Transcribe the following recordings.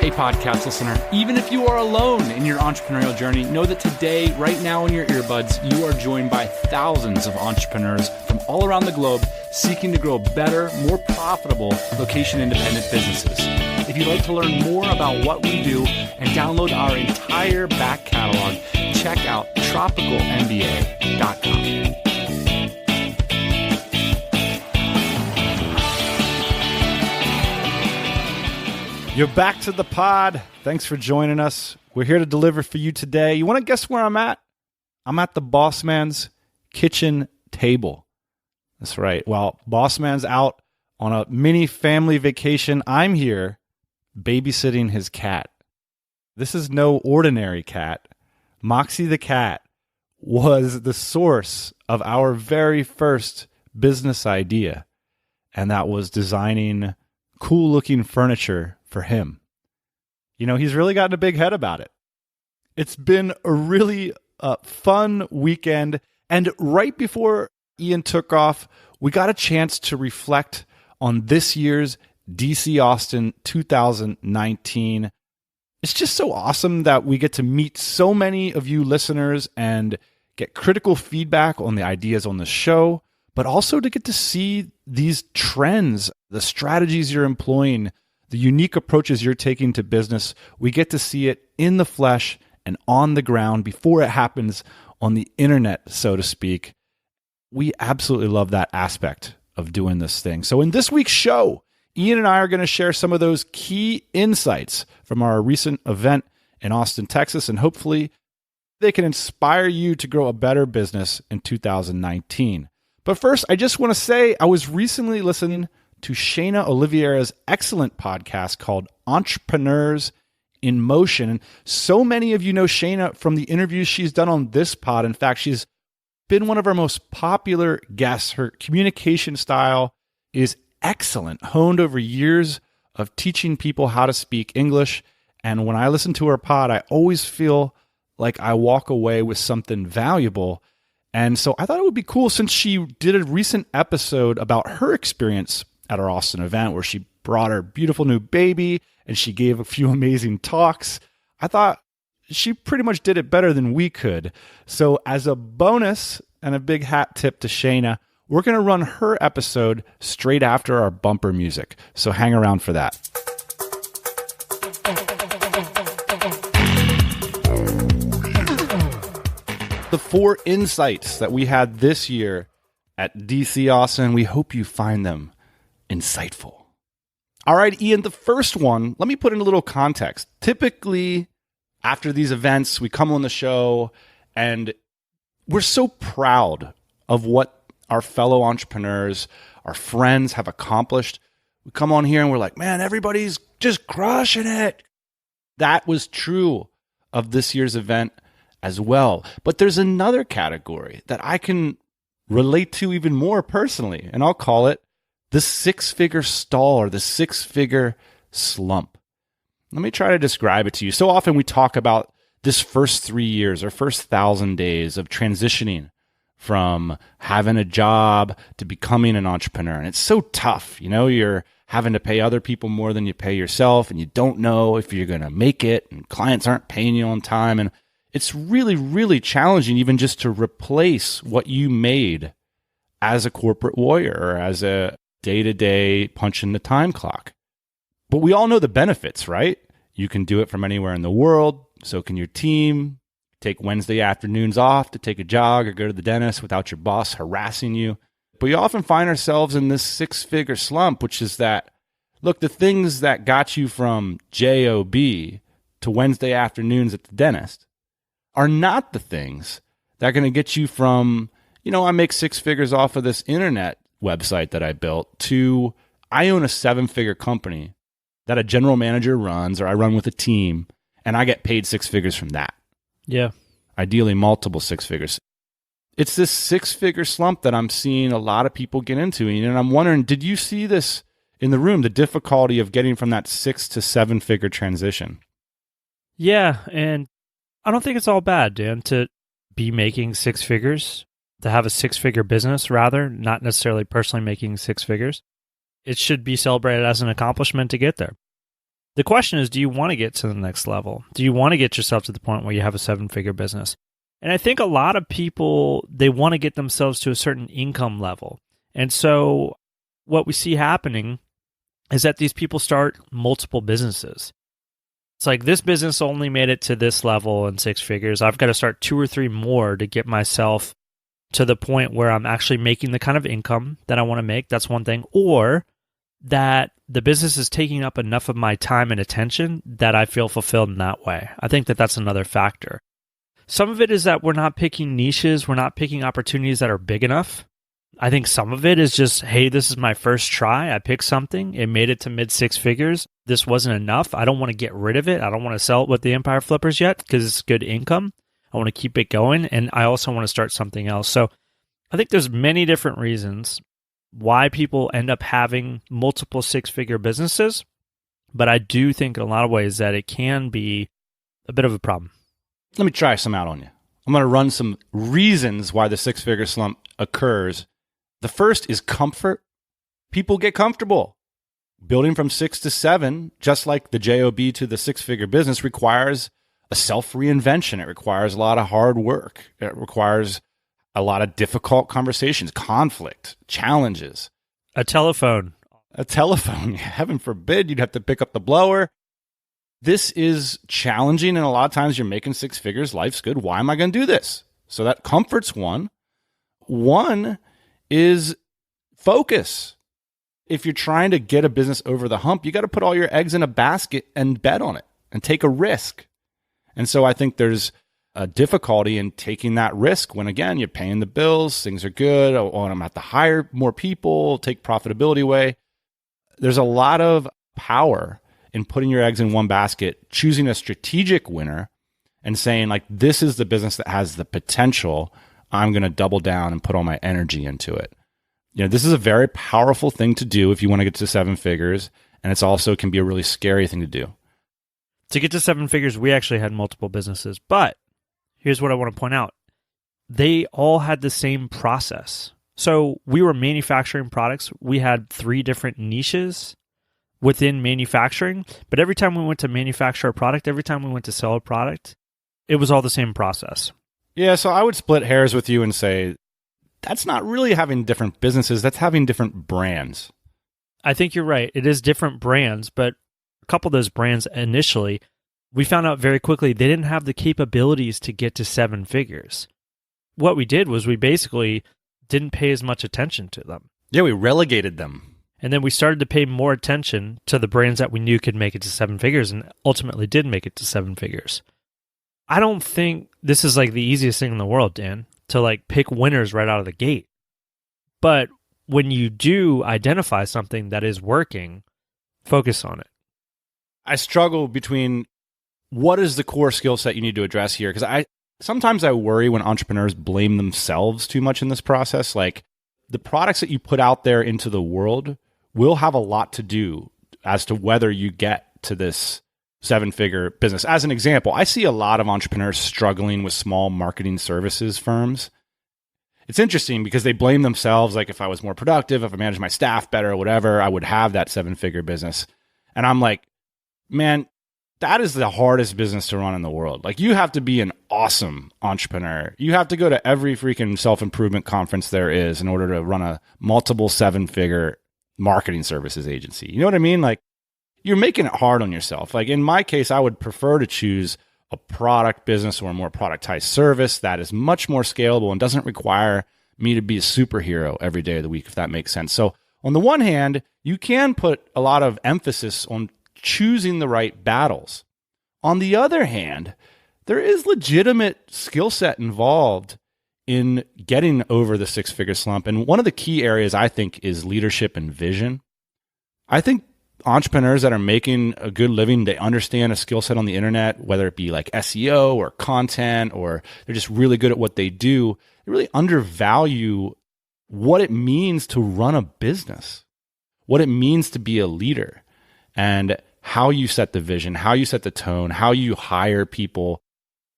Hey, podcast listener, even if you are alone in your entrepreneurial journey, know that today, right now in your earbuds, you are joined by thousands of entrepreneurs from all around the globe seeking to grow better, more profitable, location-independent businesses. If you'd like to learn more about what we do and download our entire back catalog, check out tropicalmba.com. You're back to the pod. Thanks for joining us. We're here to deliver for you today. You want to guess where I'm at? I'm at the Boss Man's kitchen table. That's right. While Boss Man's out on a mini family vacation, I'm here babysitting his cat. This is no ordinary cat. Moxie the cat was the source of our very first business idea, and that was designing cool-looking furniture for him. You know, he's really gotten a big head about it. It's been a really fun weekend, and right before Ian took off, we got a chance to reflect on this year's DC Austin 2019. It's just so awesome that we get to meet so many of you listeners and get critical feedback on the ideas on the show, but also to get to see these trends, the strategies you're employing, the unique approaches you're taking to business. We get to see it in the flesh and on the ground before it happens on the internet, so to speak. We absolutely love that aspect of doing this thing. So in this week's show, Ian and I are going to share some of those key insights from our recent event in Austin, Texas, and hopefully they can inspire you to grow a better business in 2019. But first, I just want to say I was recently listening to Shayna Oliveira's excellent podcast called Entrepreneurs in Motion. And so many of you know Shayna from the interviews she's done on this pod. In fact, she's been one of our most popular guests. Her communication style is excellent, honed over years of teaching people how to speak English. And when I listen to her pod, I always feel like I walk away with something valuable. And so I thought it would be cool, since she did a recent episode about her experience at our Austin event where she brought her beautiful new baby and she gave a few amazing talks. I thought she pretty much did it better than we could. So as a bonus and a big hat tip to Shayna, we're going to run her episode straight after our bumper music. So hang around for that. The 4 insights that we had this year at DC Austin, we hope you find them insightful. All right, Ian, the first one, let me put in a little context. Typically, after these events, we come on the show and we're so proud of what our fellow entrepreneurs, our friends have accomplished. We come on here and we're like, man, everybody's just crushing it. That was true of this year's event as well. But there's another category that I can relate to even more personally, and I'll call it the 6-figure stall or the 6-figure slump. Let me try to describe it to you. So often we talk about this first 3 years or first 1,000 days of transitioning from having a job to becoming an entrepreneur. And it's so tough. You know, you're having to pay other people more than you pay yourself, and you don't know if you're going to make it, and clients aren't paying you on time. And it's really, really challenging even just to replace what you made as a corporate warrior or as a day-to-day punch in the time clock. But we all know the benefits, right? You can do it from anywhere in the world. So can your team. Take Wednesday afternoons off to take a jog or go to the dentist without your boss harassing you. But we often find ourselves in this 6-figure slump, which is that, look, the things that got you from JOB to Wednesday afternoons at the dentist are not the things that are going to get you from, I make 6 figures off of this internet website that I built to I own a 7-figure company that a general manager runs, or I run with a team, and I get paid 6 figures from that. Yeah. Ideally multiple 6 figures. It's this 6-figure slump that I'm seeing a lot of people get into. And I'm wondering, did you see this in the room, the difficulty of getting from that 6 to 7-figure transition? Yeah, and I don't think it's all bad, Dan, to be making 6 figures, to have a 6-figure business, rather, not necessarily personally making 6 figures. It should be celebrated as an accomplishment to get there. The question is, do you want to get to the next level? Do you want to get yourself to the point where you have a 7-figure business? And I think a lot of people, they want to get themselves to a certain income level. And so what we see happening is that these people start multiple businesses. It's like, this business only made it to this level in 6 figures. I've got to start 2 or 3 more to get myself to the point where I'm actually making the kind of income that I want to make. That's one thing. Or that the business is taking up enough of my time and attention that I feel fulfilled in that way. I think that that's another factor. Some of it is that we're not picking niches. We're not picking opportunities that are big enough. I think some of it is just, hey, this is my first try. I picked something. It made it to mid 6 figures. This wasn't enough. I don't want to get rid of it. I don't want to sell it with the Empire Flippers yet because it's good income. I want to keep it going. And I also want to start something else. So I think there's many different reasons why people end up having multiple 6-figure businesses. But I do think in a lot of ways that it can be a bit of a problem. Let me try some out on you. I'm going to run some reasons why the 6-figure slump occurs. The first is comfort. People get comfortable. Building from 6 to 7, just like the JOB to the 6-figure business, requires a self-reinvention. It requires a lot of hard work. It requires a lot of difficult conversations, conflict, challenges. A telephone. Heaven forbid you'd have to pick up the blower. This is challenging, and a lot of times you're making 6 figures. Life's good. Why am I going to do this? So that comfort's one. One is focus. If you're trying to get a business over the hump, you got to put all your eggs in a basket and bet on it and take a risk. And so I think there's a difficulty in taking that risk when, again, you're paying the bills, things are good, or I'm have to hire more people, take profitability away. There's a lot of power in putting your eggs in one basket, choosing a strategic winner and saying, like, this is the business that has the potential. I'm going to double down and put all my energy into it. You know, this is a very powerful thing to do if you want to get to 7 figures, and it's also can be a really scary thing to do. To get to 7 figures, we actually had multiple businesses, but here's what I want to point out. They all had the same process. So we were manufacturing products. We had 3 different niches within manufacturing, but every time we went to manufacture a product, every time we went to sell a product, it was all the same process. Yeah, so I would split hairs with you and say, that's not really having different businesses, that's having different brands. I think you're right. It is different brands, but a couple of those brands initially, we found out very quickly they didn't have the capabilities to get to 7 figures. What we did was we basically didn't pay as much attention to them. Yeah, we relegated them. And then we started to pay more attention to the brands that we knew could make it to 7 figures and ultimately did make it to 7 figures. I don't think this is like the easiest thing in the world, Dan, to like pick winners right out of the gate. But when you do identify something that is working, focus on it. I struggle between what is the core skill set you need to address here? Because sometimes I worry when entrepreneurs blame themselves too much in this process. Like, the products that you put out there into the world will have a lot to do as to whether you get to this 7-figure business. As an example, I see a lot of entrepreneurs struggling with small marketing services firms. It's interesting because they blame themselves, like, if I was more productive, if I managed my staff better or whatever, I would have that 7-figure business. And I'm like, man, that is the hardest business to run in the world. Like, you have to be an awesome entrepreneur. You have to go to every freaking self-improvement conference there is in order to run a multiple 7-figure marketing services agency. You know what I mean? Like, you're making it hard on yourself. Like, in my case, I would prefer to choose a product business or a more productized service that is much more scalable and doesn't require me to be a superhero every day of the week, if that makes sense. So on the one hand, you can put a lot of emphasis on choosing the right battles. On the other hand, there is legitimate skill set involved in getting over the 6-figure slump. And one of the key areas, I think, is leadership and vision. I think entrepreneurs that are making a good living, they understand a skill set on the internet, whether it be like SEO or content, or they're just really good at what they do. They really undervalue what it means to run a business, what it means to be a leader, and how you set the vision, how you set the tone, how you hire people,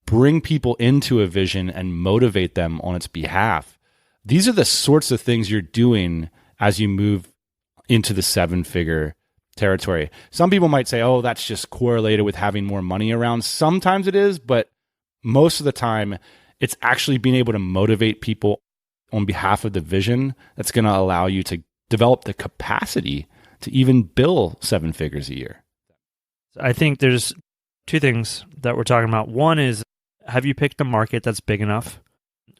bring people into a vision and motivate them on its behalf. These are the sorts of things you're doing as you move into the 7-figure territory. Some people might say, oh, that's just correlated with having more money around. Sometimes it is, but most of the time, it's actually being able to motivate people on behalf of the vision that's going to allow you to develop the capacity to even bill 7 figures a year. I think there's two things that we're talking about. One is, have you picked a market that's big enough?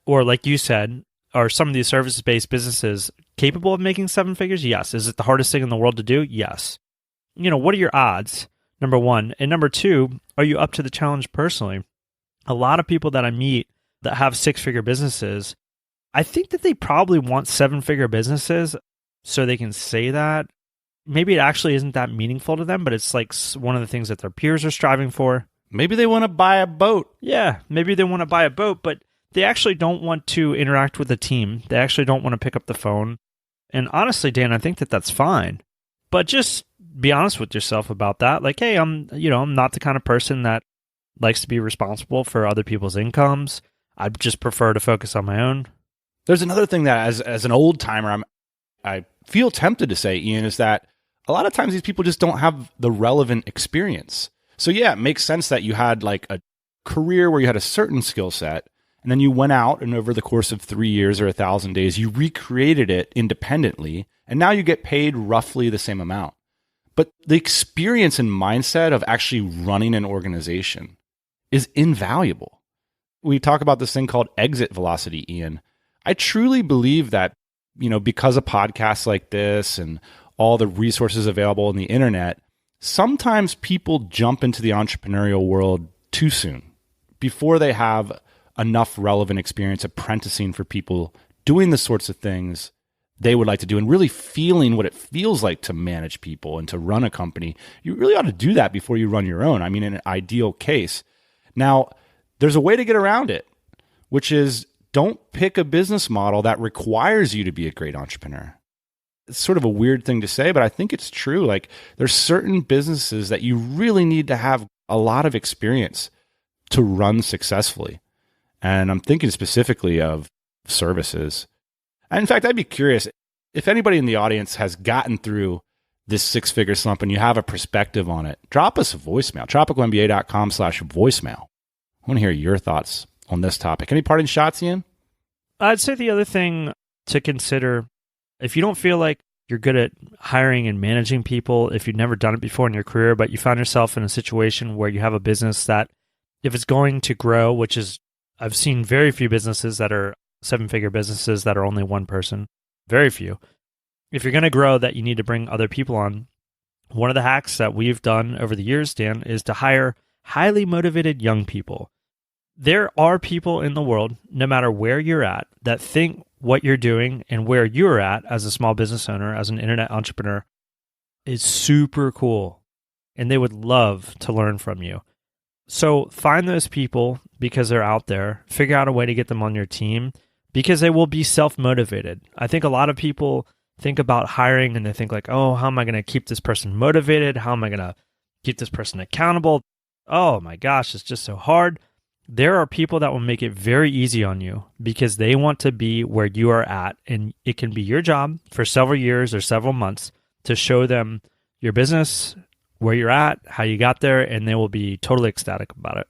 Or like you said, are some of these services-based businesses capable of making 7 figures? Yes. Is it the hardest thing in the world to do? Yes. What are your odds? Number one. And number two, are you up to the challenge personally? A lot of people that I meet that have 6-figure businesses, I think that they probably want 7-figure businesses so they can say that. Maybe it actually isn't that meaningful to them, but it's like one of the things that their peers are striving for. Maybe they want to buy a boat. Yeah, maybe they want to buy a boat, but they actually don't want to interact with a team. They actually don't want to pick up the phone. And honestly, Dan, I think that that's fine. But just be honest with yourself about that. Like, hey, I'm not the kind of person that likes to be responsible for other people's incomes. I just prefer to focus on my own. There's another thing that as an old timer, I feel tempted to say, Ian, is that a lot of times these people just don't have the relevant experience. So yeah, it makes sense that you had like a career where you had a certain skill set, and then you went out and over the course of 3 years or 1,000 days, you recreated it independently, and now you get paid roughly the same amount. But the experience and mindset of actually running an organization is invaluable. We talk about this thing called exit velocity, Ian. I truly believe that, because of podcasts like this and all the resources available on the internet, sometimes people jump into the entrepreneurial world too soon, before they have enough relevant experience apprenticing for people doing the sorts of things they would like to do and really feeling what it feels like to manage people and to run a company. You really ought to do that before you run your own. I mean, in an ideal case. Now, there's a way to get around it, which is don't pick a business model that requires you to be a great entrepreneur. It's sort of a weird thing to say, but I think it's true. Like, there's certain businesses that you really need to have a lot of experience to run successfully. And I'm thinking specifically of services. And in fact, I'd be curious if anybody in the audience has gotten through this 6-figure slump and you have a perspective on it. Drop us a voicemail, tropicalmba.com/voicemail. I want to hear your thoughts on this topic. Any parting shots, Ian? I'd say the other thing to consider, if you don't feel like you're good at hiring and managing people, if you've never done it before in your career, but you find yourself in a situation where you have a business that, if it's going to grow, which is, I've seen very few businesses that are 7-figure businesses that are only one person, very few. If you're going to grow, that you need to bring other people on. One of the hacks that we've done over the years, Dan, is to hire highly motivated young people. There are people in the world, no matter where you're at, that think what you're doing and where you're at as a small business owner, as an internet entrepreneur, is super cool. And they would love to learn from you. So find those people because they're out there. Figure out a way to get them on your team because they will be self-motivated. I think a lot of people think about hiring and they think like, oh, how am I going to keep this person motivated? How am I going to keep this person accountable? Oh my gosh, it's just so hard. There are people that will make it very easy on you because they want to be where you are at. And it can be your job for several years or several months to show them your business, where you're at, how you got there, and they will be totally ecstatic about it.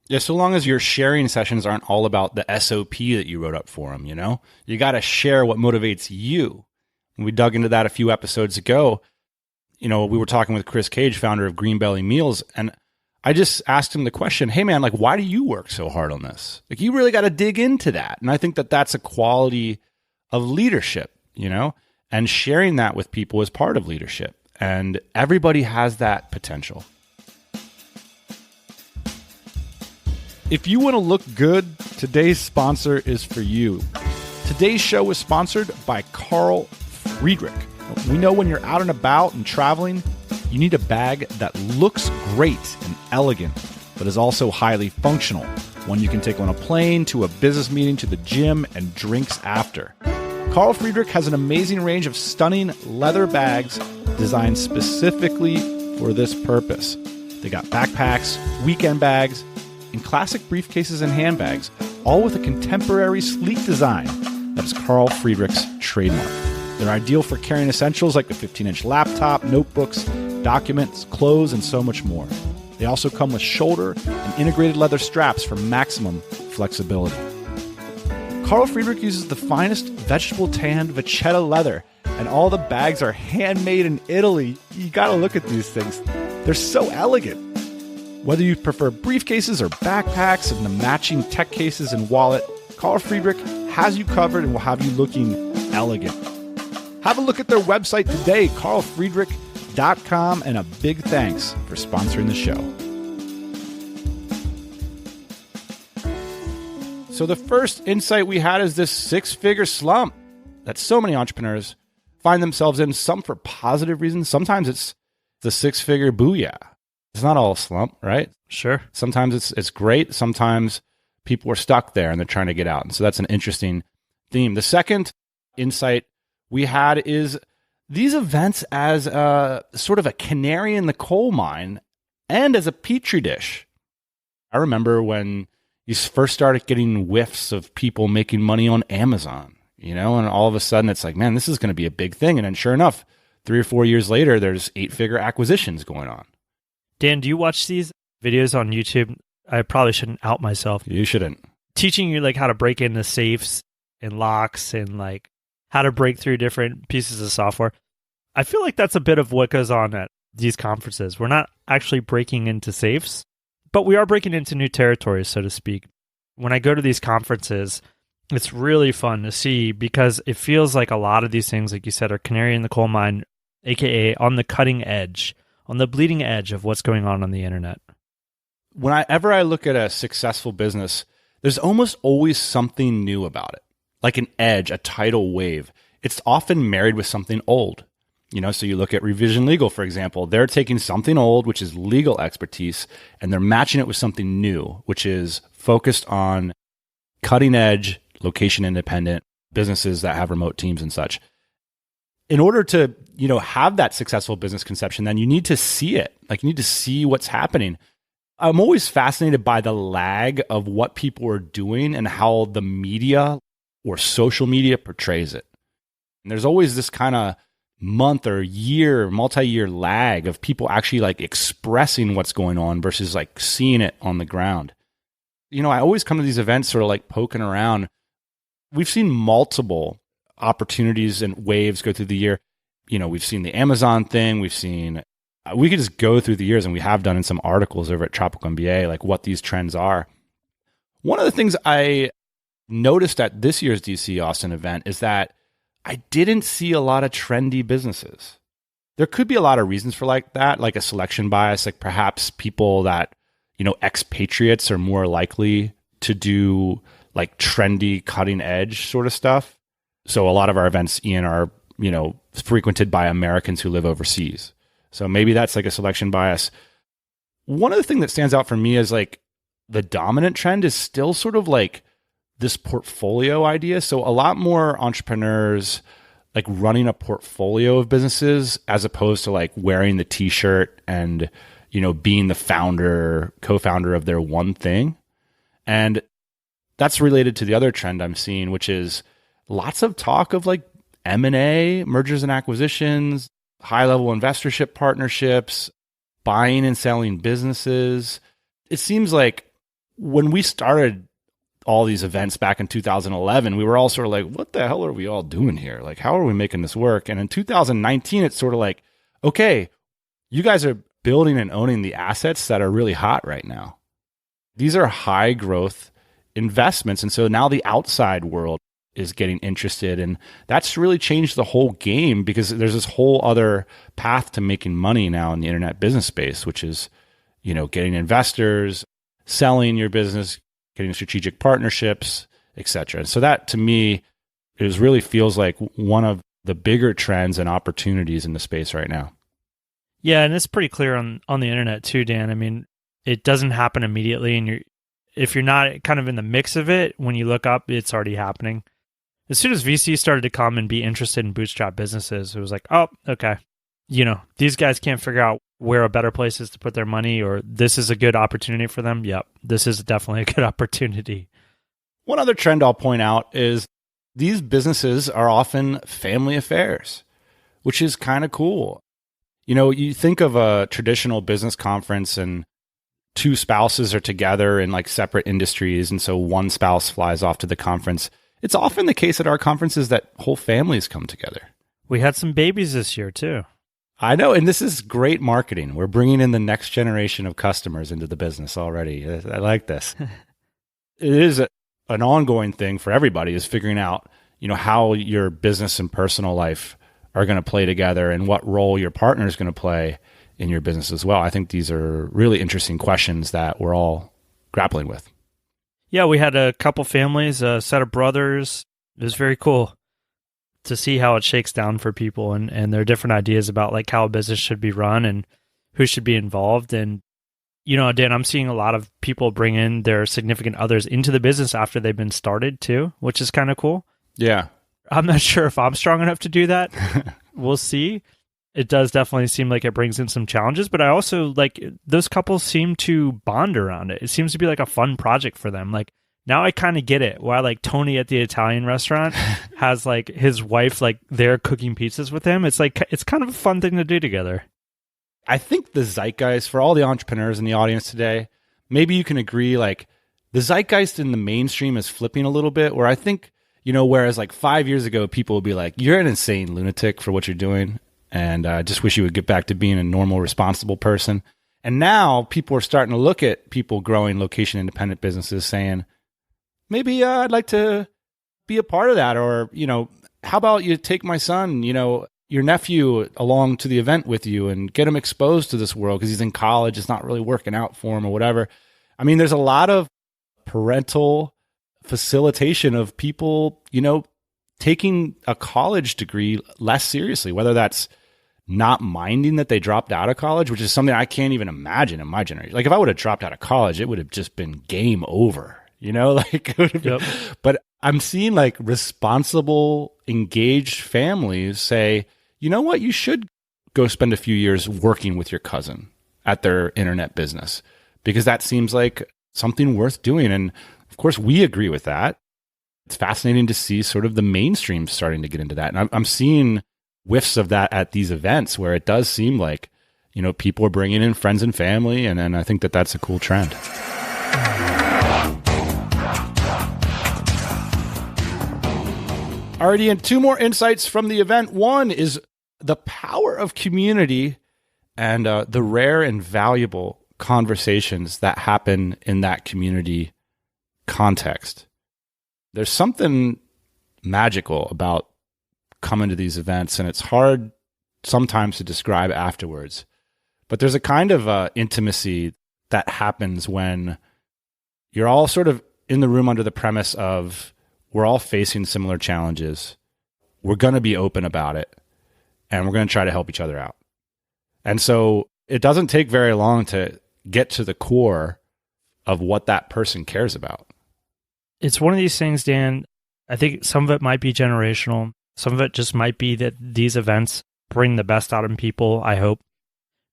Yeah, so long as your sharing sessions aren't all about the SOP that you wrote up for them, you got to share what motivates you. We dug into that a few episodes ago. We were talking with Chris Cage, founder of Green Belly Meals, and I just asked him the question, hey man, like, why do you work so hard on this? Like, you really got to dig into that. And I think that that's a quality of leadership, and sharing that with people is part of leadership. And everybody has that potential. If you want to look good, today's sponsor is for you. Today's show is sponsored by Carl Friedrich. We know when you're out and about and traveling, you need a bag that looks great and elegant, but is also highly functional. One you can take on a plane, to a business meeting, to the gym, and drinks after. Carl Friedrich has an amazing range of stunning leather bags designed specifically for this purpose. They got backpacks, weekend bags, and classic briefcases and handbags, all with a contemporary sleek design that is Carl Friedrich's trademark. They're ideal for carrying essentials like the 15-inch laptop, notebooks, documents, clothes, and so much more. They also come with shoulder and integrated leather straps for maximum flexibility. Carl Friedrich uses the finest vegetable tanned vachetta leather, and all the bags are handmade in Italy. You gotta look at these things. They're so elegant. Whether you prefer briefcases or backpacks and the matching tech cases and wallet, Carl Friedrich has you covered and will have you looking elegant. Have a look at their website today, carlfriedrich.com, and a big thanks for sponsoring the show. So the first insight we had is this six-figure slump that so many entrepreneurs find themselves in, some for positive reasons. Sometimes it's the six-figure booyah. It's not all a slump, right? Sure. Sometimes it's great. Sometimes people are stuck there and they're trying to get out. And so that's an interesting theme. The second insight we had is these events as sort of a canary in the coal mine and as a petri dish. I remember when you first started getting whiffs of people making money on Amazon, and all of a sudden it's like, man, this is going to be a big thing. And then sure enough, 3 or 4 years later, there's 8-figure acquisitions going on. Dan, do you watch these videos on YouTube? I probably shouldn't out myself. You shouldn't. Teaching you how to break into safes and locks and how to break through different pieces of software. I feel like that's a bit of what goes on at these conferences. We're not actually breaking into safes, but we are breaking into new territories, so to speak. When I go to these conferences, it's really fun to see because it feels like a lot of these things, like you said, are canary in the coal mine, aka on the cutting edge, on the bleeding edge of what's going on the internet. Whenever I look at a successful business, there's almost always something new about it. Like an edge, a tidal wave. It's often married with something old. So you look at Revision Legal, for example. They're taking something old, which is legal expertise, and they're matching it with something new, which is focused on cutting edge, location independent businesses that have remote teams and such. In order to, have that successful business conception, then you need to see it. You need to see what's happening. I'm always fascinated by the lag of what people are doing and how the media or social media portrays it. And there's always this kind of month or year, multi-year lag of people actually expressing what's going on versus seeing it on the ground. I always come to these events sort of poking around. We've seen multiple opportunities and waves go through the year. We've seen the Amazon thing. We could just go through the years, and we have done in some articles over at Tropical MBA, what these trends are. One of the things I noticed at this year's DC Austin event is that I didn't see a lot of trendy businesses. There could be a lot of reasons for that, like a selection bias, perhaps people that, expatriates are more likely to do trendy, cutting edge sort of stuff. So a lot of our events, Ian, are, frequented by Americans who live overseas. So maybe that's a selection bias. One of the things that stands out for me is the dominant trend is still sort of this portfolio idea. So a lot more entrepreneurs running a portfolio of businesses as opposed to wearing the t-shirt and, being the co-founder of their one thing. And that's related to the other trend I'm seeing, which is lots of talk of M&A, mergers and acquisitions, high-level investorship partnerships, buying and selling businesses. It seems like when we started all these events back in 2011, we were all sort of what the hell are we all doing here? How are we making this work? And in 2019, it's sort of okay, you guys are building and owning the assets that are really hot right now. These are high growth investments. And so now the outside world is getting interested. And that's really changed the whole game because there's this whole other path to making money now in the internet business space, which is, getting investors, selling your business, getting strategic partnerships, et cetera. So that to me, really feels like one of the bigger trends and opportunities in the space right now. Yeah, and it's pretty clear on the internet too, Dan. I mean, it doesn't happen immediately, and if you're not kind of in the mix of it, when you look up, it's already happening. As soon as VC started to come and be interested in bootstrap businesses, it was oh, okay. These guys can't figure out where a better place is to put their money, or this is a good opportunity for them. Yep, this is definitely a good opportunity. One other trend I'll point out is these businesses are often family affairs, which is kind of cool. You know, you think of a traditional business conference and two spouses are together in like separate industries, and so one spouse flies off to the conference. It's often the case at our conferences that whole families come together. We had some babies this year too. I know, and this is great marketing. We're bringing in the next generation of customers into the business already. I like this. It is an ongoing thing for everybody, is figuring out, you know, how your business and personal life are going to play together and what role your partner is going to play in your business as well. I think these are really interesting questions that we're all grappling with. Yeah, we had a couple families, a set of brothers. It was very cool to see how it shakes down for people and their different ideas about like how a business should be run and who should be involved. And, you know, Dan, I'm seeing a lot of people bring in their significant others into the business after they've been started too, which is kind of cool. Yeah. I'm not sure if I'm strong enough to do that. We'll see. It does definitely seem like it brings in some challenges, but I also like those couples seem to bond around it. It seems to be like a fun project for them. Like now I kind of get it. Why like Tony at the Italian restaurant has like his wife like there cooking pizzas with him. It's like it's kind of a fun thing to do together. I think the zeitgeist for all the entrepreneurs in the audience today, maybe you can agree like the zeitgeist in the mainstream is flipping a little bit, where I think, you know, whereas like 5 years ago, people would be like, you're an insane lunatic for what you're doing. And I just wish you would get back to being a normal, responsible person. And now people are starting to look at people growing location independent businesses saying, maybe I'd like to be a part of that. Or, you know, how about you take my son, you know, your nephew along to the event with you and get him exposed to this world because he's in college. It's not really working out for him or whatever. I mean, there's a lot of parental facilitation of people, you know, taking a college degree less seriously, whether that's not minding that they dropped out of college, which is something I can't even imagine in my generation. Like if I would have dropped out of college, it would have just been game over, you know, like, it would have been, but I'm seeing like responsible, engaged families say, you know what, you should go spend a few years working with your cousin at their internet business because that seems like something worth doing. And of course we agree with that. It's fascinating to see sort of the mainstream starting to get into that. And I'm seeing whiffs of that at these events where it does seem like, you know, people are bringing in friends and family. And I think that that's a cool trend. Alrighty, and two more insights from the event. One is the power of community and the rare and valuable conversations that happen in that community context. There's something magical about coming to these events, and it's hard sometimes to describe afterwards. But there's a kind of intimacy that happens when you're all sort of in the room under the premise of we're all facing similar challenges. We're going to be open about it, and we're going to try to help each other out. And so it doesn't take very long to get to the core of what that person cares about. It's one of these things, Dan, I think some of it might be generational. Some of it just might be that these events bring the best out in people, I hope.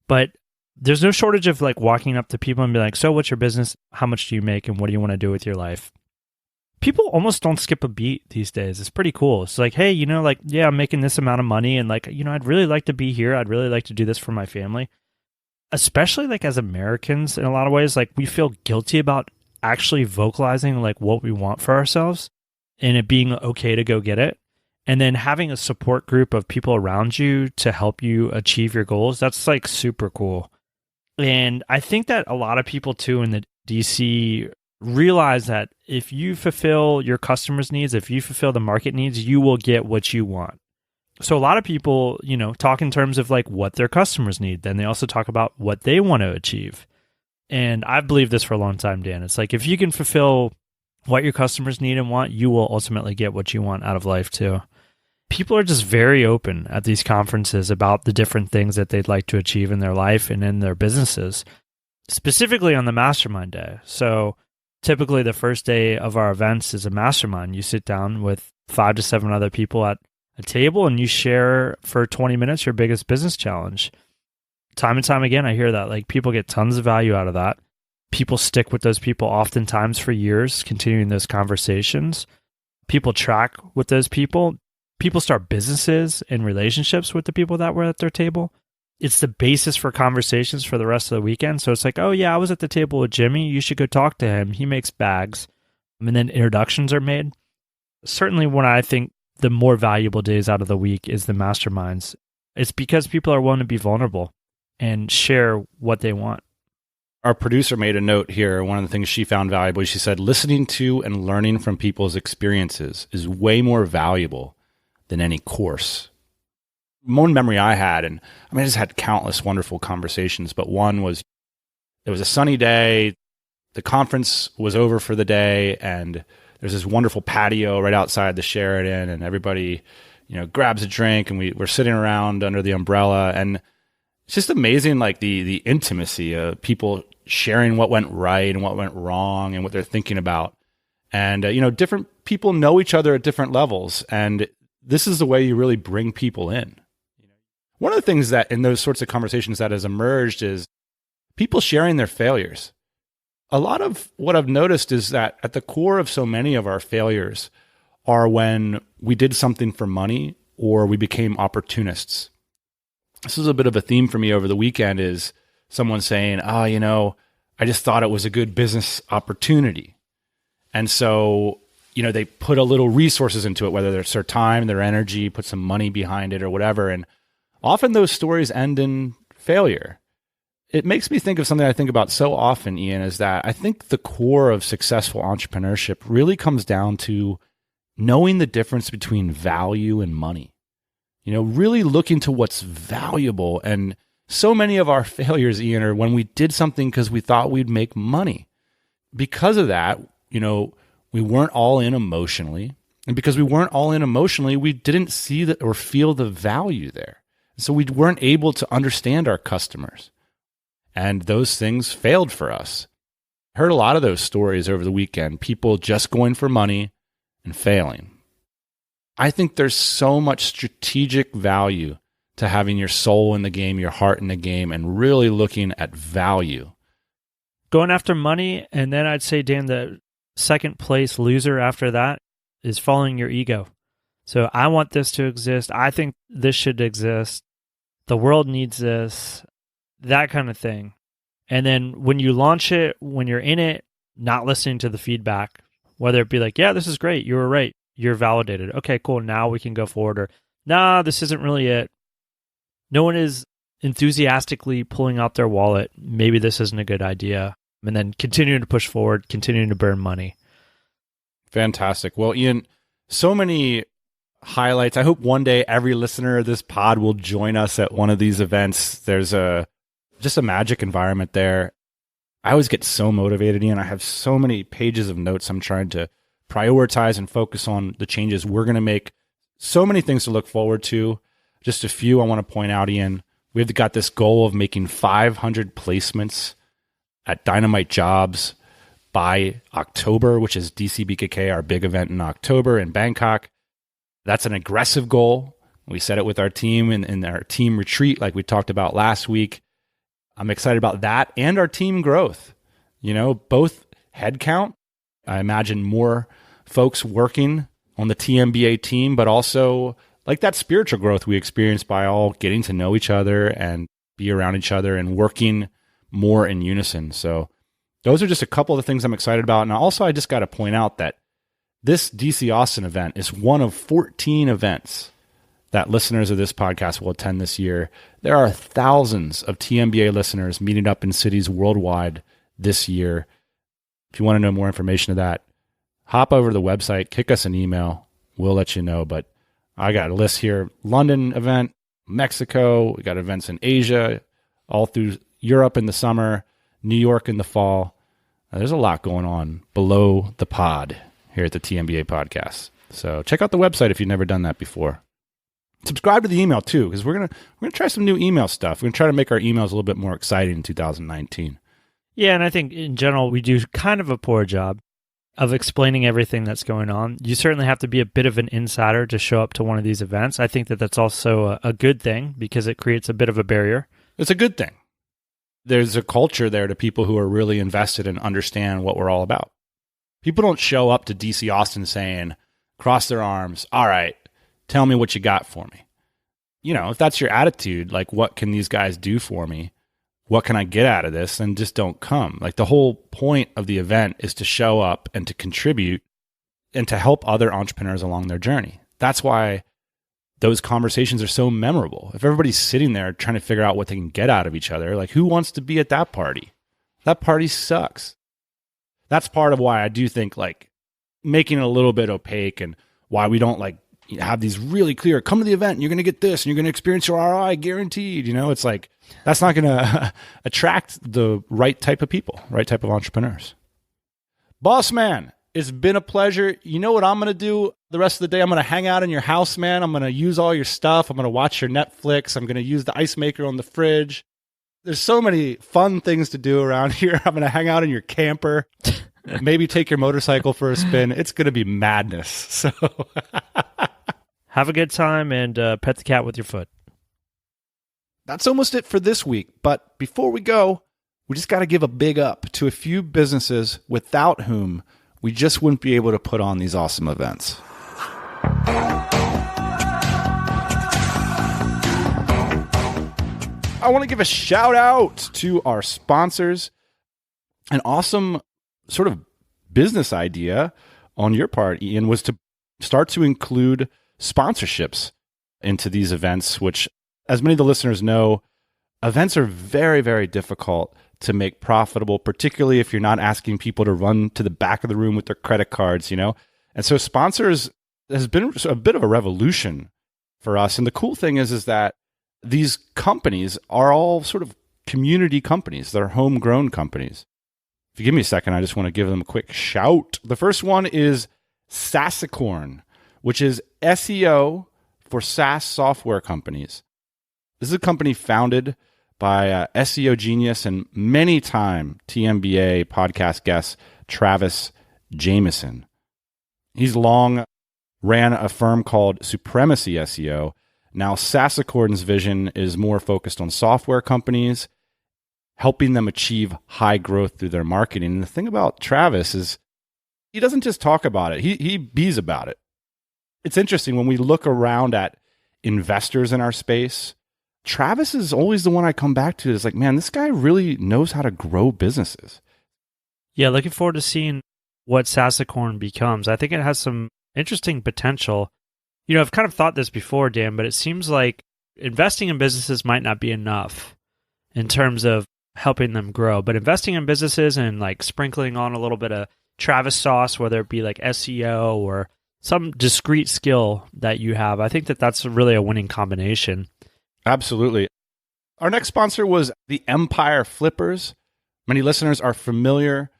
But there's no shortage of like walking up to people and be like, so what's your business? How much do you make? And what do you want to do with your life? People almost don't skip a beat these days. It's pretty cool. It's like, hey, you know, like, yeah, I'm making this amount of money. And like, you know, I'd really like to be here. I'd really like to do this for my family. Especially like as Americans in a lot of ways, like we feel guilty about actually vocalizing like what we want for ourselves and it being okay to go get it. And then having a support group of people around you to help you achieve your goals, that's like super cool. And I think that a lot of people too in the DC realize that if you fulfill your customers' needs, if you fulfill the market needs, you will get what you want. So a lot of people, you know, talk in terms of like what their customers need. Then they also talk about what they want to achieve. And I've believed this for a long time, Dan. It's like if you can fulfill what your customers need and want, you will ultimately get what you want out of life too. People are just very open at these conferences about the different things that they'd like to achieve in their life and in their businesses, specifically on the mastermind day. So typically the first day of our events is a mastermind. You sit down with 5 to 7 other people at a table and you share for 20 minutes your biggest business challenge. Time and time again, I hear that. Like people get tons of value out of that. People stick with those people oftentimes for years, continuing those conversations. people track with those people. People start businesses and relationships with the people that were at their table. It's the basis for conversations for the rest of the weekend. So it's like, oh yeah, I was at the table with Jimmy. You should go talk to him. He makes bags. And then introductions are made. Certainly when I think the more valuable days out of the week is the masterminds. It's because people are willing to be vulnerable and share what they want. Our producer made a note here. One of the things she found valuable, she said, listening to and learning from people's experiences is way more valuable than any course. One memory I had, and I just had countless wonderful conversations, but one was, it was a sunny day, the conference was over for the day, and there's this wonderful patio right outside the Sheraton, and everybody, grabs a drink, and we're sitting around under the umbrella, and it's just amazing, like the intimacy of people sharing what went right and what went wrong and what they're thinking about. And, different people know each other at different levels, and this is the way you really bring people in. One of the things that in those sorts of conversations that has emerged is people sharing their failures. A lot of what I've noticed is that at the core of so many of our failures are when we did something for money or we became opportunists. This is a bit of a theme for me over the weekend, is someone saying, I just thought it was a good business opportunity. And so, they put a little resources into it, whether it's their time, their energy, put some money behind it or whatever. And often those stories end in failure. It makes me think of something I think about so often, Ian, is that I think the core of successful entrepreneurship really comes down to knowing the difference between value and money. Really looking to what's valuable. And so many of our failures, Ian, are when we did something because we thought we'd make money. Because of that, we weren't all in emotionally. And because we weren't all in emotionally, we didn't see that or feel the value there. So we weren't able to understand our customers. And those things failed for us. I heard a lot of those stories over the weekend, people just going for money and failing. I think there's so much strategic value to having your soul in the game, your heart in the game, and really looking at value. Going after money, and then I'd say, Dan, the second place loser after that is following your ego. So I want this to exist. I think this should exist. The world needs this, that kind of thing. And then when you launch it, when you're in it, not listening to the feedback, whether it be like, yeah, this is great, you were right, you're validated. Okay, cool, now we can go forward. Or, nah, this isn't really it. No one is enthusiastically pulling out their wallet. Maybe this isn't a good idea. And then continuing to push forward, continuing to burn money. Fantastic. Well, Ian, so many highlights. I hope one day every listener of this pod will join us at one of these events. There's just a magic environment there. I always get so motivated, Ian. I have so many pages of notes I'm trying to prioritize and focus on the changes we're going to make. So many things to look forward to. Just a few I want to point out, Ian. We've got this goal of making 500 placements at Dynamite Jobs by October, which is DCBKK, our big event in October in Bangkok. That's an aggressive goal. We set it with our team in our team retreat like we talked about last week. I'm excited about that and our team growth. Both headcount. I imagine more folks working on the TMBA team, but also like that spiritual growth we experience by all getting to know each other and be around each other and working more in unison. So those are just a couple of the things I'm excited about. And also, I just got to point out that this DC Austin event is one of 14 events that listeners of this podcast will attend this year. There are thousands of TMBA listeners meeting up in cities worldwide this year. If you want to know more information of that, hop over to the website, kick us an email. We'll let you know. But I got a list here. London event, Mexico. We got events in Asia, all through Europe in the summer, New York in the fall. There's a lot going on below the pod here at the TMBA podcast. So check out the website if you've never done that before. Subscribe to the email too, because we're gonna try some new email stuff. We're gonna try to make our emails a little bit more exciting in 2019. Yeah, and I think in general we do kind of a poor job of explaining everything that's going on. You certainly have to be a bit of an insider to show up to one of these events. I think that that's also a good thing because it creates a bit of a barrier. It's a good thing. There's a culture there to people who are really invested and understand what we're all about. People don't show up to DC Austin saying, cross their arms. All right, tell me what you got for me. If that's your attitude, like, what can these guys do for me? What can I get out of this? And just don't come. Like, the whole point of the event is to show up and to contribute and to help other entrepreneurs along their journey. That's why those conversations are so memorable. If everybody's sitting there trying to figure out what they can get out of each other, like, who wants to be at that party? That party sucks. That's part of why I do think, like, making it a little bit opaque and why we don't, like, have these really clear, come to the event and you're going to get this and you're going to experience your ROI guaranteed. It's like, that's not going to attract the right type of people, right type of entrepreneurs. Boss man, it's been a pleasure. You know what I'm going to do the rest of the day? I'm going to hang out in your house, man. I'm going to use all your stuff. I'm going to watch your Netflix. I'm going to use the ice maker on the fridge. There's so many fun things to do around here. I'm going to hang out in your camper, maybe take your motorcycle for a spin. It's going to be madness. So have a good time and pet the cat with your foot. That's almost it for this week. But before we go, we just got to give a big up to a few businesses without whom we just wouldn't be able to put on these awesome events. I want to give a shout out to our sponsors. An awesome sort of business idea on your part, Ian, was to start to include sponsorships into these events, which, as many of the listeners know, events are very, very difficult to make profitable, particularly if you're not asking people to run to the back of the room with their credit cards, And so sponsors has been a bit of a revolution for us. And the cool thing is that these companies are all sort of community companies. They're homegrown companies. If you give me a second, I just want to give them a quick shout. The first one is Sassicorn, which is SEO for SaaS software companies. This is a company founded by SEO genius and many-time TMBA podcast guest Travis Jameson. He's long ran a firm called Supremacy SEO. Now, Sassicorn's vision is more focused on software companies, helping them achieve high growth through their marketing. And the thing about Travis is he doesn't just talk about it, he bees about it. It's interesting when we look around at investors in our space, Travis is always the one I come back to. It's like, man, this guy really knows how to grow businesses. Yeah, looking forward to seeing what Sassicorn becomes. I think it has some interesting potential. I've kind of thought this before, Dan, but it seems like investing in businesses might not be enough in terms of helping them grow. But investing in businesses and like sprinkling on a little bit of Travis sauce, whether it be like SEO or some discrete skill that you have, I think that that's really a winning combination. Absolutely. Our next sponsor was the Empire Flippers. Many listeners are familiar.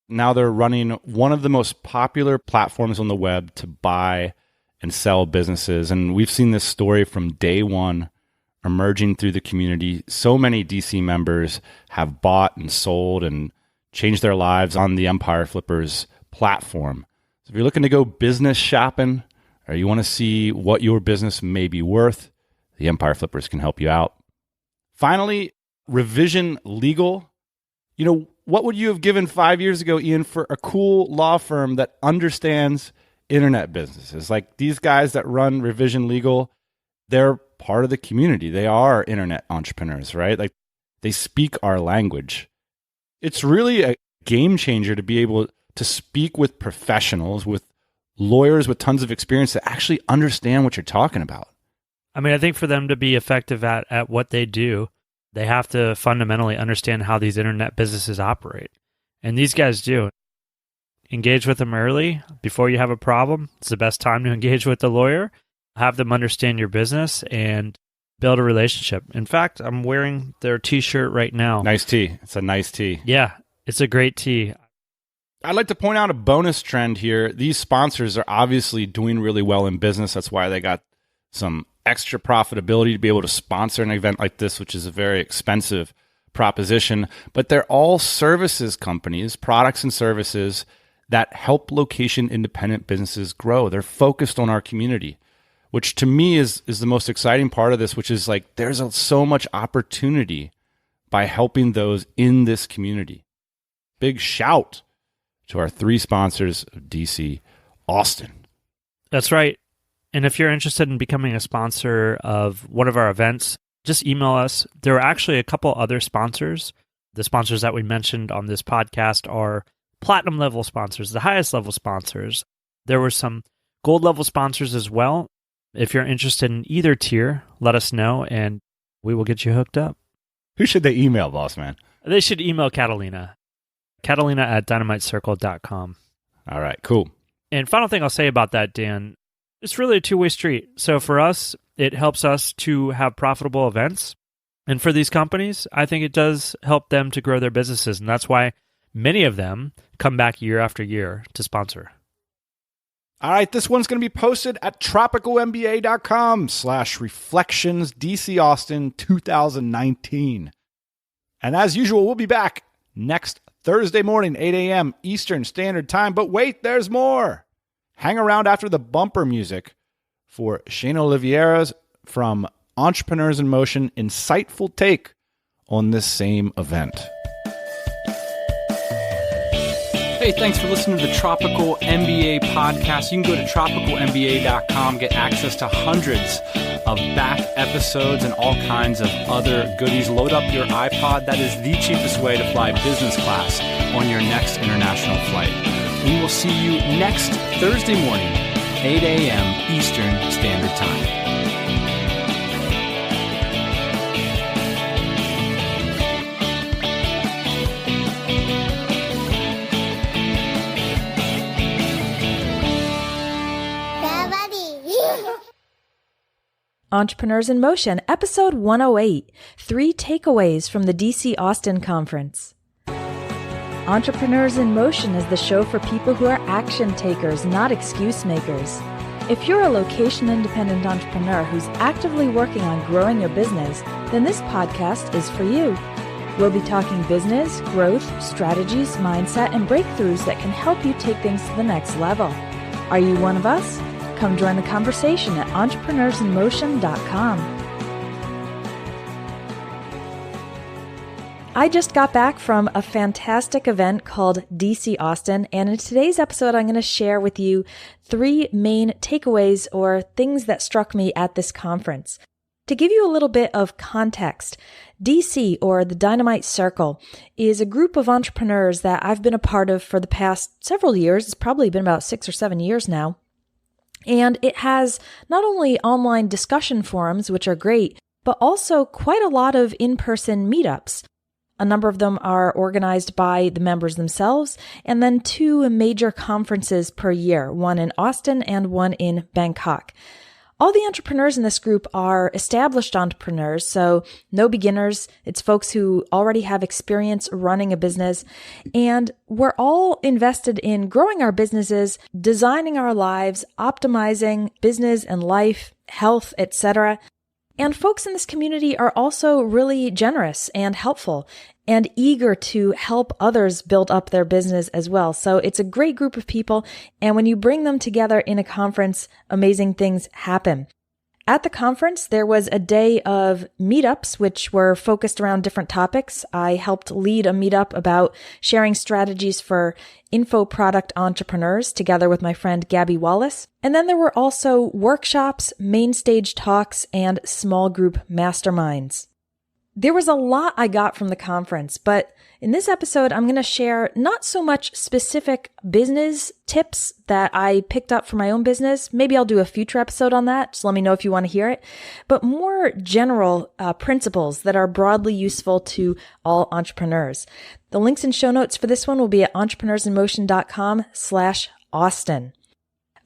Now they're running one of the most popular platforms on the web to buy and sell businesses. And we've seen this story from day one emerging through the community. So many DC members have bought and sold and changed their lives on the Empire Flippers platform. So if you're looking to go business shopping or you want to see what your business may be worth, the Empire Flippers can help you out. Finally, Revision Legal. What would you have given 5 years ago, Ian, for a cool law firm that understands internet businesses? Like these guys that run Revision Legal, they're part of the community. They are internet entrepreneurs, right? Like they speak our language. It's really a game changer to be able to speak with professionals, with lawyers with tons of experience that actually understand what you're talking about. I mean, I think for them to be effective at what they do, they have to fundamentally understand how these internet businesses operate. And these guys do. Engage with them early before you have a problem. It's the best time to engage with the lawyer. Have them understand your business and build a relationship. In fact, I'm wearing their t-shirt right now. Nice tee. It's a nice tee. Yeah, it's a great tee. I'd like to point out a bonus trend here. These sponsors are obviously doing really well in business. That's why they got some extra profitability to be able to sponsor an event like this, which is a very expensive proposition. But they're all services companies, products and services that help location-independent businesses grow. They're focused on our community, which to me is the most exciting part of this, which is like there's so much opportunity by helping those in this community. Big shout to our three sponsors of DC Austin. That's right. And if you're interested in becoming a sponsor of one of our events, just email us. There are actually a couple other sponsors. The sponsors that we mentioned on this podcast are platinum level sponsors, the highest level sponsors. There were some gold level sponsors as well. If you're interested in either tier, let us know and we will get you hooked up. Who should they email, boss man? They should email Catalina. Catalina at dynamitecircle.com. All right, cool. And final thing I'll say about that, Dan, it's really a two-way street. So for us, it helps us to have profitable events. And for these companies, I think it does help them to grow their businesses. And that's why many of them come back year after year to sponsor. All right, this one's going to be posted at tropicalmba.com/reflections DC Austin 2019. And as usual, we'll be back next Thursday morning, 8 a.m. Eastern Standard Time. But wait, there's more. Hang around after the bumper music for Shayna Oliveira's from Entrepreneurs in Motion insightful take on this same event. Hey, thanks for listening to the Tropical MBA podcast. You can go to tropicalmba.com, get access to hundreds of back episodes and all kinds of other goodies. Load up your iPod. That is the cheapest way to fly business class on your next international flight. We will see you next Thursday morning, 8 a.m. Eastern Standard Time. Entrepreneurs in Motion, episode 108, 3 takeaways from the DC Austin conference. Entrepreneurs in Motion is the show for people who are action takers, not excuse makers. If you're a location-independent entrepreneur who's actively working on growing your business, then this podcast is for you. We'll be talking business, growth, strategies, mindset, and breakthroughs that can help you take things to the next level. Are you one of us? Come join the conversation at entrepreneursinmotion.com. I just got back from a fantastic event called DC Austin, and in today's episode, I'm going to share with you 3 main takeaways or things that struck me at this conference. To give you a little bit of context, DC, or the Dynamite Circle, is a group of entrepreneurs that I've been a part of for the past several years. It's probably been about 6 or 7 years now. And it has not only online discussion forums, which are great, but also quite a lot of in-person meetups. A number of them are organized by the members themselves, and then 2 major conferences per year, one in Austin and one in Bangkok. All the entrepreneurs in this group are established entrepreneurs, so no beginners. It's folks who already have experience running a business, and we're all invested in growing our businesses, designing our lives, optimizing business and life, health, etc. And folks in this community are also really generous and helpful and eager to help others build up their business as well. So it's a great group of people. And when you bring them together in a conference, amazing things happen. At the conference, there was a day of meetups, which were focused around different topics. I helped lead a meetup about sharing strategies for info product entrepreneurs together with my friend Gabby Wallace. And then there were also workshops, main stage talks, and small group masterminds. There was a lot I got from the conference, but in this episode, I'm going to share not so much specific business tips that I picked up for my own business. Maybe I'll do a future episode on that. Just let me know if you want to hear it. But more general principles that are broadly useful to all entrepreneurs. The links and show notes for this one will be at entrepreneursinmotion.com/Austin.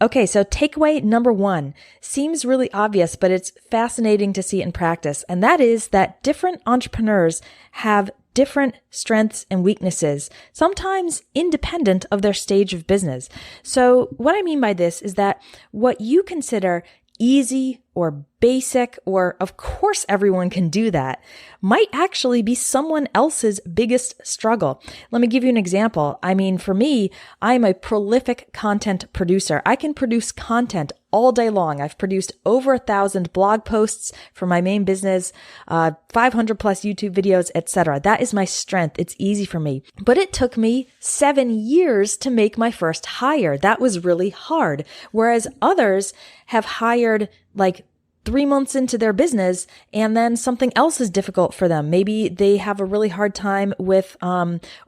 Okay, so takeaway number 1 seems really obvious, but it's fascinating to see it in practice. And that is that different entrepreneurs have different strengths and weaknesses, sometimes independent of their stage of business. So what I mean by this is that what you consider easy or basic, or of course everyone can do that, might actually be someone else's biggest struggle. Let me give you an example. I mean, for me, I'm a prolific content producer. I can produce content all day long. I've produced over 1,000 blog posts for my main business, 500 plus YouTube videos, etc. That is my strength. It's easy for me. But it took me 7 years to make my first hire. That was really hard. Whereas others have hired like 3 months into their business and then something else is difficult for them. Maybe they have a really hard time with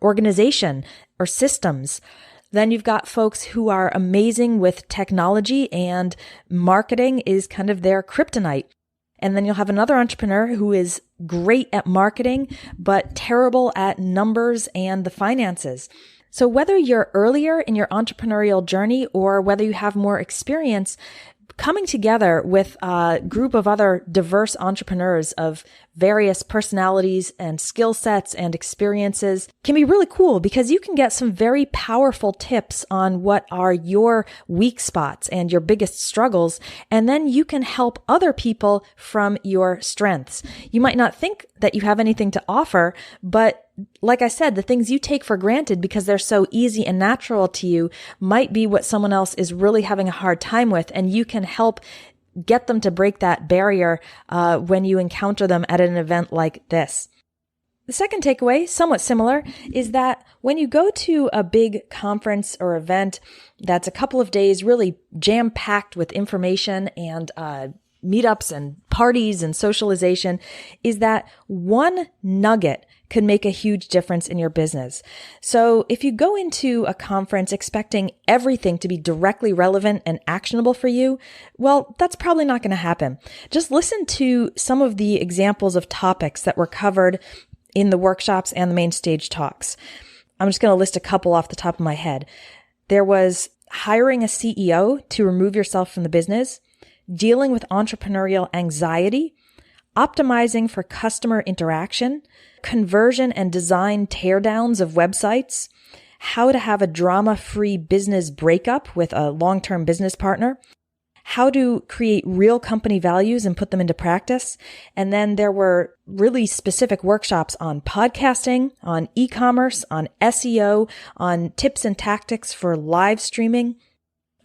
organization or systems. Then you've got folks who are amazing with technology and marketing is kind of their kryptonite. And then you'll have another entrepreneur who is great at marketing, but terrible at numbers and the finances. So whether you're earlier in your entrepreneurial journey or whether you have more experience, coming together with a group of other diverse entrepreneurs of various personalities and skill sets and experiences can be really cool because you can get some very powerful tips on what are your weak spots and your biggest struggles. And then you can help other people from your strengths. You might not think that you have anything to offer, but like I said, the things you take for granted because they're so easy and natural to you might be what someone else is really having a hard time with, and you can help get them to break that barrier when you encounter them at an event like this. The second takeaway, somewhat similar, is that when you go to a big conference or event that's a couple of days really jam-packed with information and meetups and parties and socialization, is that one nugget could make a huge difference in your business. So if you go into a conference expecting everything to be directly relevant and actionable for you, well, that's probably not going to happen. Just listen to some of the examples of topics that were covered in the workshops and the main stage talks. I'm just going to list a couple off the top of my head. There was hiring a CEO to remove yourself from the business, dealing with entrepreneurial anxiety, optimizing for customer interaction, conversion and design teardowns of websites, how to have a drama-free business breakup with a long-term business partner, how to create real company values and put them into practice. And then there were really specific workshops on podcasting, on e-commerce, on SEO, on tips and tactics for live streaming.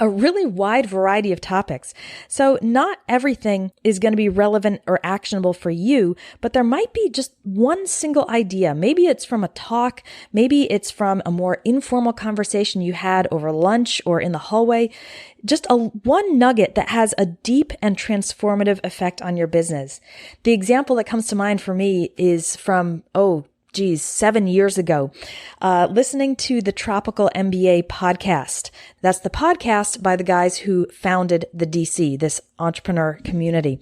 A really wide variety of topics. So not everything is going to be relevant or actionable for you, but there might be just one single idea. Maybe it's from a talk. Maybe it's from a more informal conversation you had over lunch or in the hallway. Just one nugget that has a deep and transformative effect on your business. The example that comes to mind for me is from, 7 years ago, listening to the Tropical MBA podcast. That's the podcast by the guys who founded the DC, this entrepreneur community.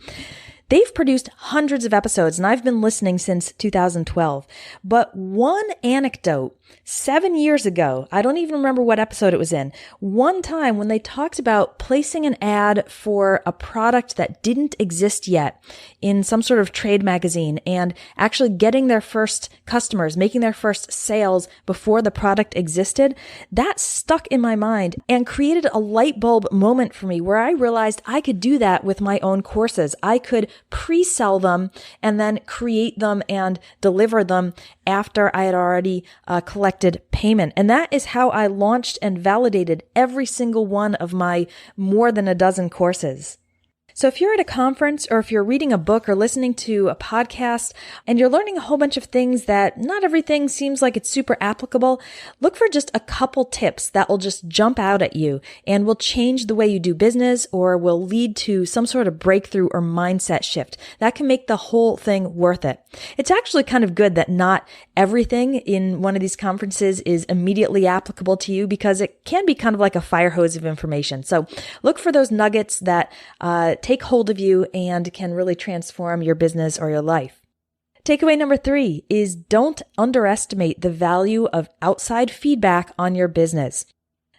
They've produced hundreds of episodes, and I've been listening since 2012. But one anecdote, 7 years ago, I don't even remember what episode it was in, one time when they talked about placing an ad for a product that didn't exist yet in some sort of trade magazine and actually getting their first customers, making their first sales before the product existed, that stuck in my mind and created a light bulb moment for me where I realized I could do that with my own courses. I could pre-sell them and then create them and deliver them after I had already collected payment. And that is how I launched and validated every single one of my more than a dozen courses. So if you're at a conference or if you're reading a book or listening to a podcast and you're learning a whole bunch of things that not everything seems like it's super applicable, look for just a couple tips that will just jump out at you and will change the way you do business or will lead to some sort of breakthrough or mindset shift. That can make the whole thing worth it. It's actually kind of good that not everything in one of these conferences is immediately applicable to you because it can be kind of like a fire hose of information. So look for those nuggets that take hold of you and can really transform your business or your life. Takeaway number 3 is don't underestimate the value of outside feedback on your business.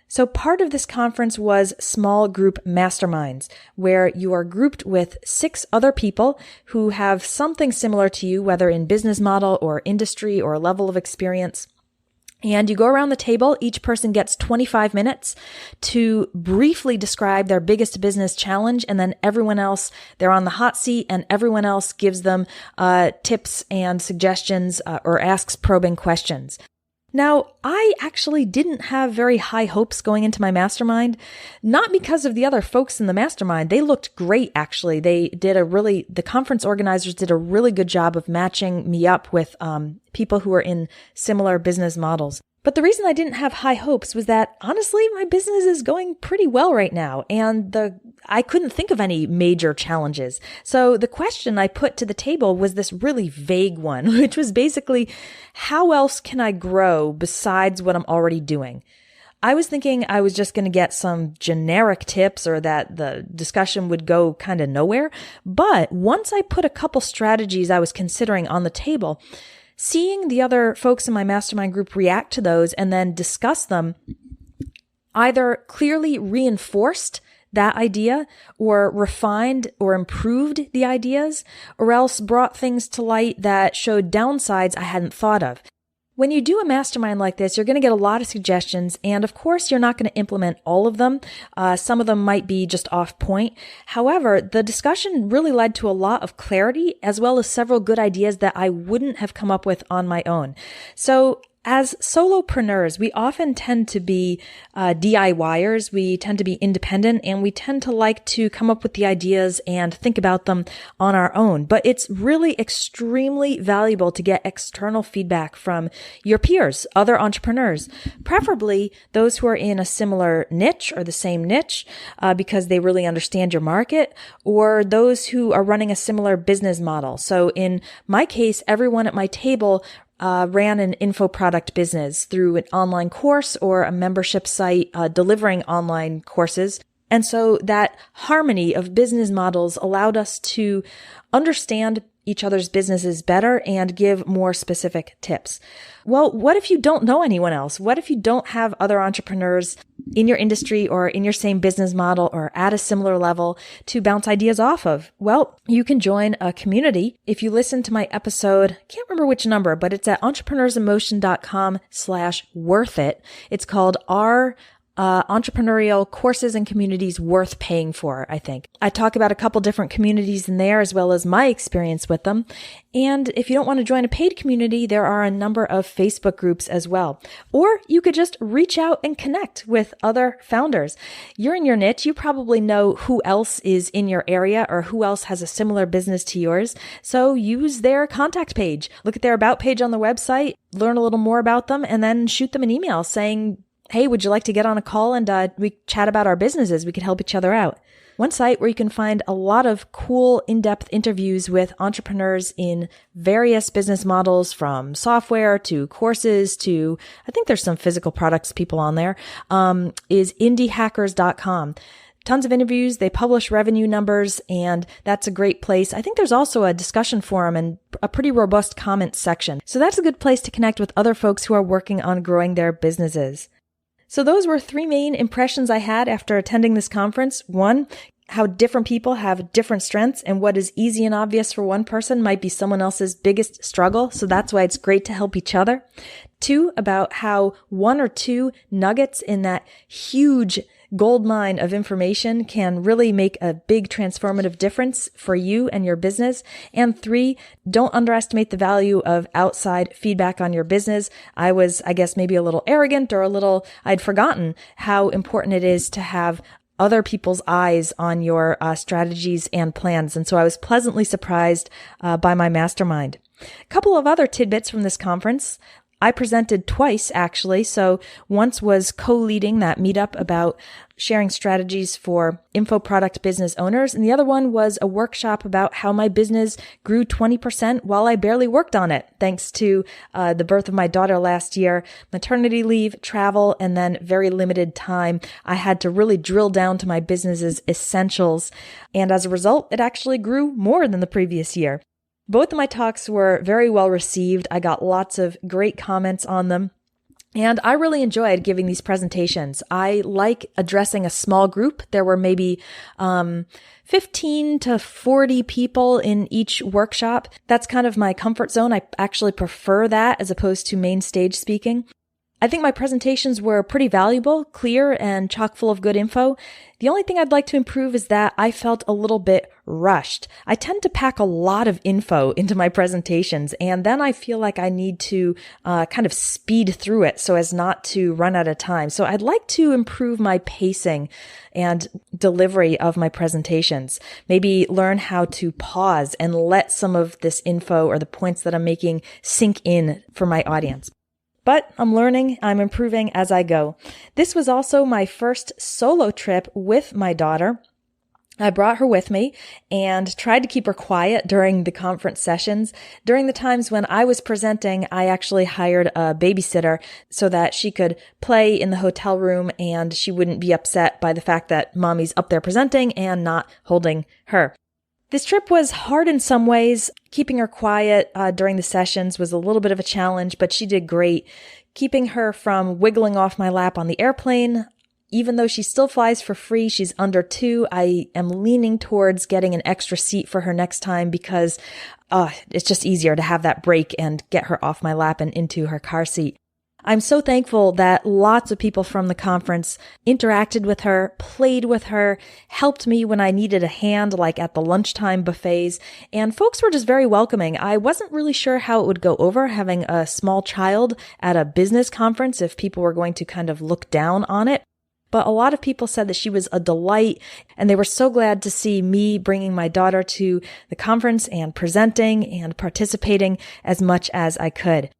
So part of this conference was small group masterminds, where you are grouped with 6 other people who have something similar to you, whether in business model or industry or level of experience. And you go around the table, each person gets 25 minutes to briefly describe their biggest business challenge, and then everyone else, they're on the hot seat, and everyone else gives them tips and suggestions or asks probing questions. Now, I actually didn't have very high hopes going into my mastermind, not because of the other folks in the mastermind. They looked great, actually. The conference organizers did a really good job of matching me up with people who are in similar business models. But the reason I didn't have high hopes was that, honestly, my business is going pretty well right now, and I couldn't think of any major challenges. So the question I put to the table was this really vague one, which was basically, how else can I grow besides what I'm already doing? I was thinking I was just going to get some generic tips or that the discussion would go kind of nowhere. But once I put a couple strategies I was considering on the table, seeing the other folks in my mastermind group react to those and then discuss them either clearly reinforced that idea or refined or improved the ideas, or else brought things to light that showed downsides I hadn't thought of. When you do a mastermind like this, you're going to get a lot of suggestions, and of course, you're not going to implement all of them. Some of them might be just off point. However, the discussion really led to a lot of clarity, as well as several good ideas that I wouldn't have come up with on my own. So, as solopreneurs, we often tend to be DIYers, we tend to be independent, and we tend to like to come up with the ideas and think about them on our own. But it's really extremely valuable to get external feedback from your peers, other entrepreneurs, preferably those who are in a similar niche or the same niche because they really understand your market, or those who are running a similar business model. So in my case, everyone at my table ran an info product business through an online course or a membership site delivering online courses. And so that harmony of business models allowed us to understand each other's businesses better and give more specific tips. Well, what if you don't know anyone else? What if you don't have other entrepreneurs in your industry or in your same business model or at a similar level to bounce ideas off of? Well, you can join a community. If you listen to my episode, I can't remember which number, but it's at entrepreneursemotion.com/worthit. It's called Our Entrepreneurial Courses and Communities Worth Paying For, I think. I talk about a couple different communities in there as well as my experience with them. And if you don't want to join a paid community, there are a number of Facebook groups as well. Or you could just reach out and connect with other founders. You're in your niche. You probably know who else is in your area or who else has a similar business to yours. So use their contact page. Look at their about page on the website, learn a little more about them, and then shoot them an email saying, hey, would you like to get on a call and we chat about our businesses? We could help each other out. One site where you can find a lot of cool in-depth interviews with entrepreneurs in various business models, from software to courses to, I think there's some physical products people on there, is indiehackers.com. Tons of interviews. They publish revenue numbers, and that's a great place. I think there's also a discussion forum and a pretty robust comment section. So that's a good place to connect with other folks who are working on growing their businesses. So those were three main impressions I had after attending this conference. One, how different people have different strengths, and what is easy and obvious for one person might be someone else's biggest struggle. So that's why it's great to help each other. Two, about how one or two nuggets in that huge gold mine of information can really make a big transformative difference for you and your business. And three, don't underestimate the value of outside feedback on your business. I was, I guess, maybe a little arrogant or I'd forgotten how important it is to have other people's eyes on your strategies and plans. And so I was pleasantly surprised by my mastermind. A couple of other tidbits from this conference. I presented twice, actually. So once was co-leading that meetup about sharing strategies for info product business owners. And the other one was a workshop about how my business grew 20% while I barely worked on it, thanks to the birth of my daughter last year, maternity leave, travel, and then very limited time. I had to really drill down to my business's essentials. And as a result, it actually grew more than the previous year. Both of my talks were very well received. I got lots of great comments on them. And I really enjoyed giving these presentations. I like addressing a small group. There were maybe 15 to 40 people in each workshop. That's kind of my comfort zone. I actually prefer that as opposed to main stage speaking. I think my presentations were pretty valuable, clear, and chock full of good info. The only thing I'd like to improve is that I felt a little bit rushed. I tend to pack a lot of info into my presentations, and then I feel like I need to kind of speed through it so as not to run out of time. So I'd like to improve my pacing and delivery of my presentations. Maybe learn how to pause and let some of this info or the points that I'm making sink in for my audience. But I'm learning, I'm improving as I go. This was also my first solo trip with my daughter. I brought her with me and tried to keep her quiet during the conference sessions. During the times when I was presenting, I actually hired a babysitter so that she could play in the hotel room and she wouldn't be upset by the fact that mommy's up there presenting and not holding her. This trip was hard in some ways. Keeping her quiet during the sessions was a little bit of a challenge, but she did great. Keeping her from wiggling off my lap on the airplane, even though she still flies for free, she's under 2. I am leaning towards getting an extra seat for her next time because it's just easier to have that break and get her off my lap and into her car seat. I'm so thankful that lots of people from the conference interacted with her, played with her, helped me when I needed a hand, like at the lunchtime buffets, and folks were just very welcoming. I wasn't really sure how it would go over having a small child at a business conference, if people were going to kind of look down on it. But a lot of people said that she was a delight, and they were so glad to see me bringing my daughter to the conference and presenting and participating as much as I could.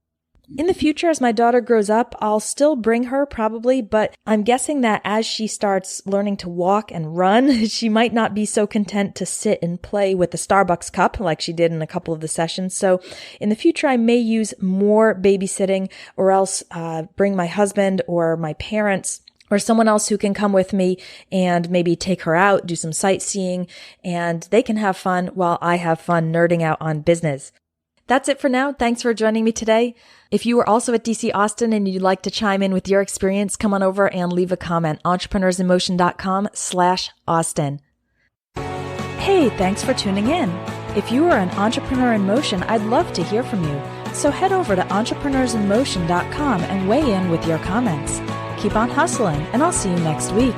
In the future, as my daughter grows up, I'll still bring her probably, but I'm guessing that as she starts learning to walk and run, she might not be so content to sit and play with the Starbucks cup like she did in a couple of the sessions. So in the future, I may use more babysitting or else bring my husband or my parents or someone else who can come with me and maybe take her out, do some sightseeing, and they can have fun while I have fun nerding out on business. That's it for now. Thanks for joining me today. If you were also at DC Austin and you'd like to chime in with your experience, come on over and leave a comment. entrepreneursinmotion.com/Austin. Hey, thanks for tuning in. If you are an entrepreneur in motion, I'd love to hear from you. So head over to entrepreneursinmotion.com and weigh in with your comments. Keep on hustling, and I'll see you next week.